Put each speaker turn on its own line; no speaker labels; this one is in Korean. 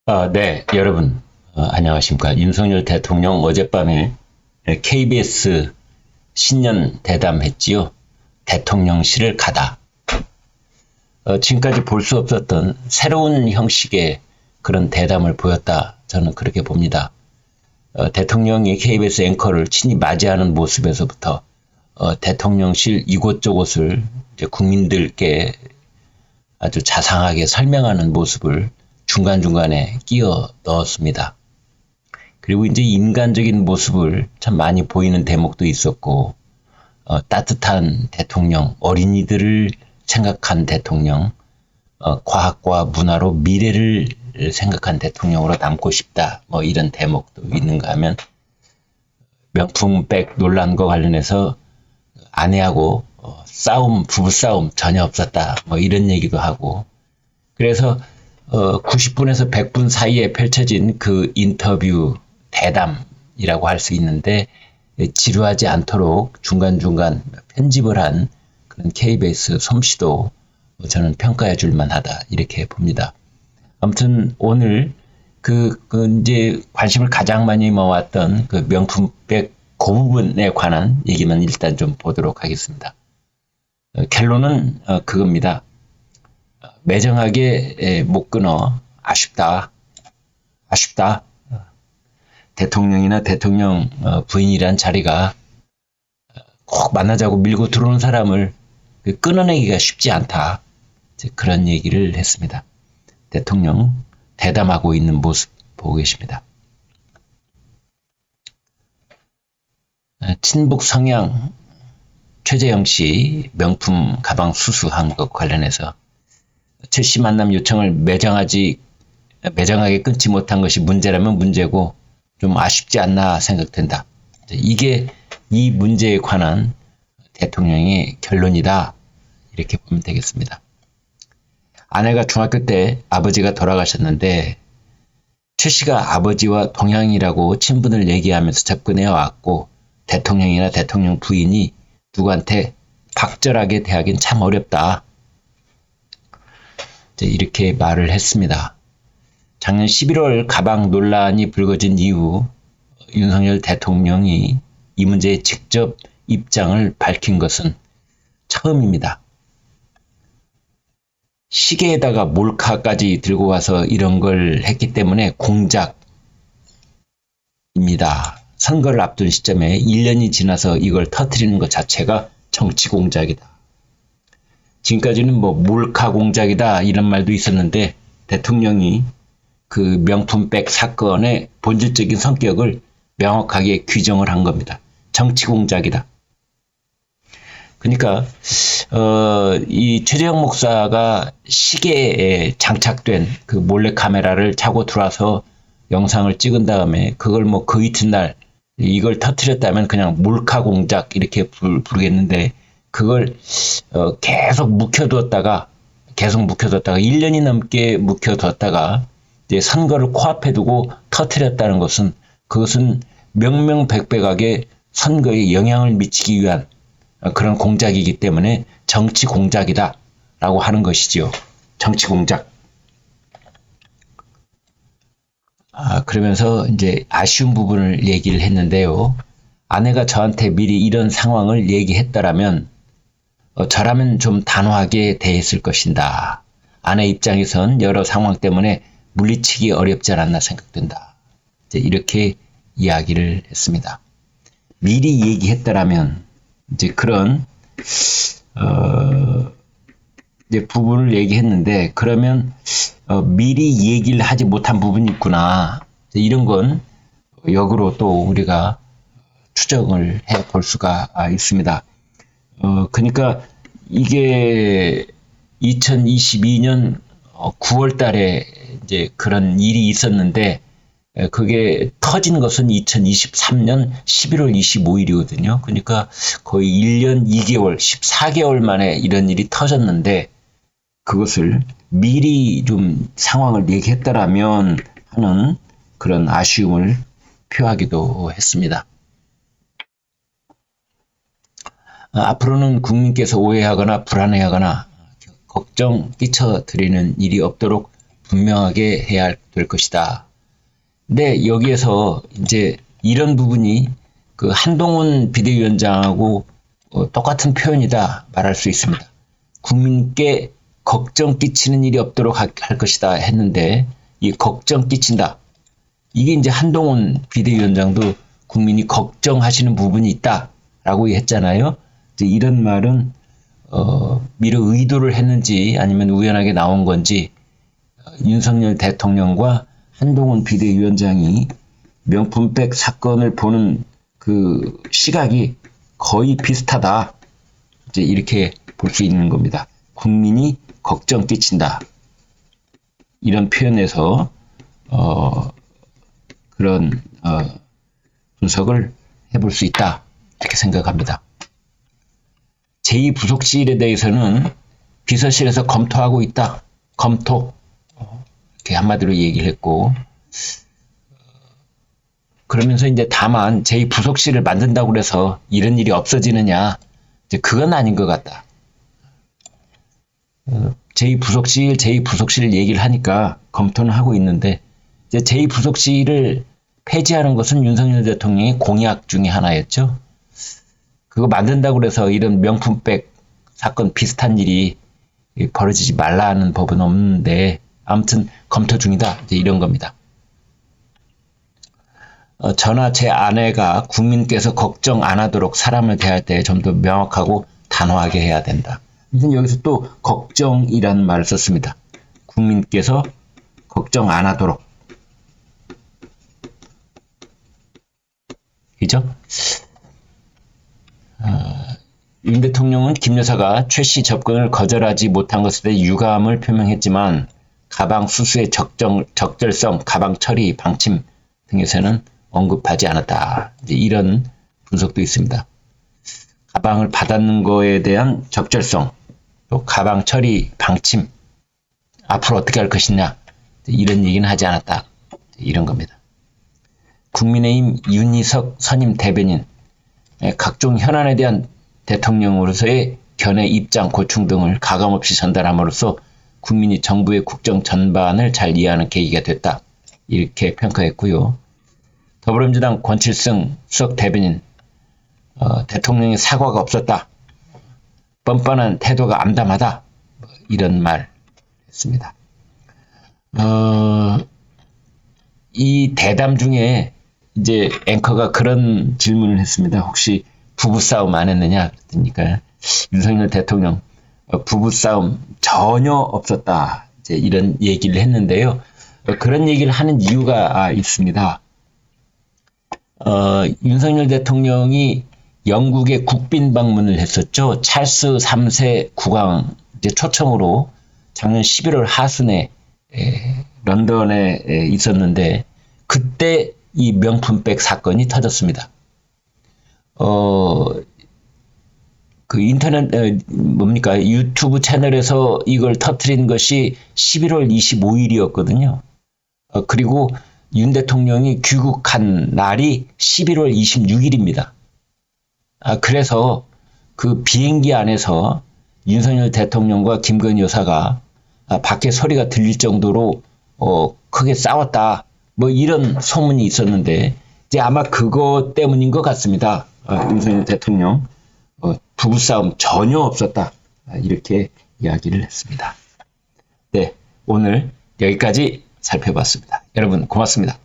네, 여러분, 안녕하십니까. 윤석열 대통령 어젯밤에 KBS 신년 대담했지요. 대통령실을 가다. 지금까지 볼 수 없었던 새로운 형식의 그런 대담을 보였다. 저는 그렇게 봅니다. 대통령이 KBS 앵커를 친히 맞이하는 모습에서부터 대통령실 이곳저곳을 이제 국민들께 아주 자상하게 설명하는 모습을 중간중간에 끼워 넣었습니다. 그리고 이제 인간적인 모습을 참 많이 보이는 대목도 있었고, 따뜻한 대통령, 어린이들을 생각한 대통령, 과학과 문화로 미래를 생각한 대통령으로 남고 싶다. 뭐 이런 대목도 있는가 하면, 명품백 논란과 관련해서 아내하고 부부싸움 전혀 없었다. 뭐 이런 얘기도 하고, 그래서 90분에서 100분 사이에 펼쳐진 그 인터뷰 대담이라고 할 수 있는데, 지루하지 않도록 중간중간 편집을 한 그런 KBS 솜씨도 저는 평가해 줄 만하다 이렇게 봅니다. 아무튼 오늘 이제 관심을 가장 많이 모았던 그 명품백 그 부분에 관한 얘기만 일단 좀 보도록 하겠습니다. 결론은 그겁니다. 매정하게 못 끊어. 아쉽다. 대통령이나 대통령 부인이란 자리가 꼭 만나자고 밀고 들어오는 사람을 끊어내기가 쉽지 않다. 그런 얘기를 했습니다. 대통령 대담하고 있는 모습 보고 계십니다. 친북 성향 최재형 씨 명품 가방 수수한 것 관련해서 최씨 만남 요청을 매정하게 끊지 못한 것이 문제라면 문제고 좀 아쉽지 않나 생각된다. 이게 이 문제에 관한 대통령의 결론이다. 이렇게 보면 되겠습니다. 아내가 중학교 때 아버지가 돌아가셨는데 최 씨가 아버지와 동양이라고 친분을 얘기하면서 접근해 왔고 대통령이나 대통령 부인이 누구한테 박절하게 대하긴 참 어렵다. 이렇게 말을 했습니다. 작년 11월 가방 논란이 불거진 이후 윤석열 대통령이 이 문제에 직접 입장을 밝힌 것은 처음입니다. 시계에다가 몰카까지 들고 와서 이런 걸 했기 때문에 공작입니다. 선거를 앞둔 시점에 1년이 지나서 이걸 터뜨리는 것 자체가 정치 공작이다. 지금까지는 뭐 몰카 공작이다 이런 말도 있었는데 대통령이 그 명품백 사건의 본질적인 성격을 명확하게 규정을 한 겁니다. 정치 공작이다. 그러니까 이 최재형 목사가 시계에 장착된 그 몰래 카메라를 차고 들어와서 영상을 찍은 다음에 그걸 뭐 그 이튿날 이걸 터뜨렸다면 그냥 몰카 공작 이렇게 부르겠는데 그걸 계속 묵혀두었다가 1년이 넘게 묵혀두었다가 이제 선거를 코앞에 두고 터뜨렸다는 것은 그것은 명명백백하게 선거에 영향을 미치기 위한 그런 공작이기 때문에 정치 공작이다 라고 하는 것이지요. 정치 공작. 그러면서 이제 아쉬운 부분을 얘기를 했는데요. 아내가 저한테 미리 이런 상황을 얘기했더라면 저라면 좀 단호하게 대했을 것인다. 아내 입장에선 여러 상황 때문에 물리치기 어렵지 않았나 생각된다. 이렇게 이야기를 했습니다. 미리 얘기했더라면 이제 그런 이제 부분을 얘기했는데 그러면 미리 얘기를 하지 못한 부분이 있구나. 이런 건 역으로 또 우리가 추정을 해 볼 수가 있습니다. 그러니까 이게 2022년 9월 달에 이제 그런 일이 있었는데 그게 터진 것은 2023년 11월 25일이거든요. 그러니까 거의 1년 2개월, 14개월 만에 이런 일이 터졌는데 그것을 미리 좀 상황을 얘기했더라면 하는 그런 아쉬움을 표하기도 했습니다. 앞으로는 국민께서 오해하거나 불안해하거나 걱정 끼쳐드리는 일이 없도록 분명하게 해야 될 것이다. 근데 여기에서 이제 이런 부분이 그 한동훈 비대위원장하고 똑같은 표현이다 말할 수 있습니다. 국민께 걱정 끼치는 일이 없도록 할 것이다 했는데 이 걱정 끼친다. 이게 이제 한동훈 비대위원장도 국민이 걱정하시는 부분이 있다라고 했잖아요. 이제 이런 말은 미리 의도를 했는지 아니면 우연하게 나온 건지 윤석열 대통령과 한동훈 비대위원장이 명품백 사건을 보는 그 시각이 거의 비슷하다. 이제 이렇게 볼 수 있는 겁니다. 국민이 걱정 끼친다. 이런 표현에서 그런 분석을 해볼 수 있다. 이렇게 생각합니다. 제2부속실에 대해서는 비서실에서 검토하고 있다. 검토. 이렇게 한마디로 얘기를 했고, 그러면서 이제 다만 제2부속실을 만든다고 해서 이런 일이 없어지느냐, 이제 그건 아닌 것 같다. 제2부속실 얘기를 하니까 검토는 하고 있는데, 이제 제2부속실을 폐지하는 것은 윤석열 대통령의 공약 중에 하나였죠. 그거 만든다고 해서 이런 명품백 사건 비슷한 일이 벌어지지 말라는 법은 없는데, 아무튼 검토 중이다. 이제 이런 겁니다. 저나 제 아내가 국민께서 걱정 안 하도록 사람을 대할 때 좀 더 명확하고 단호하게 해야 된다. 여기서 또 걱정이라는 말을 썼습니다. 국민께서 걱정 안 하도록. 그죠? 윤 대통령은 김 여사가 최 씨 접근을 거절하지 못한 것에 대해 유감을 표명했지만 가방 수수의 적절성, 가방 처리, 방침 등에서는 언급하지 않았다. 이제 이런 분석도 있습니다. 가방을 받았는 거에 대한 적절성, 또 가방 처리, 방침, 앞으로 어떻게 할 것이냐, 이런 얘기는 하지 않았다. 이런 겁니다. 국민의힘 윤희석 선임 대변인, 각종 현안에 대한 대통령으로서의 견해, 입장, 고충 등을 가감없이 전달함으로써 국민이 정부의 국정 전반을 잘 이해하는 계기가 됐다. 이렇게 평가했고요. 더불어민주당 권칠승 수석 대변인, 대통령의 사과가 없었다. 뻔뻔한 태도가 암담하다. 이런 말 했습니다. 이 대담 중에 이제 앵커가 그런 질문을 했습니다. 혹시 부부싸움 안 했느냐? 그러니까 윤석열 대통령 부부싸움 전혀 없었다. 이제 이런 얘기를 했는데요. 그런 얘기를 하는 이유가 있습니다. 윤석열 대통령이 영국에 국빈 방문을 했었죠. 찰스 3세 국왕 이제 초청으로 작년 11월 하순에 런던에 있었는데 그때 이 명품백 사건이 터졌습니다. 그 인터넷 유튜브 채널에서 이걸 터뜨린 것이 11월 25일이었거든요. 그리고 윤 대통령이 귀국한 날이 11월 26일입니다. 그래서 그 비행기 안에서 윤석열 대통령과 김건희 여사가 밖에 소리가 들릴 정도로 크게 싸웠다. 뭐 이런 소문이 있었는데 이제 아마 그것 때문인 것 같습니다. 윤석열 대통령 부부싸움 전혀 없었다. 이렇게 이야기를 했습니다. 네, 오늘 여기까지 살펴봤습니다. 여러분 고맙습니다.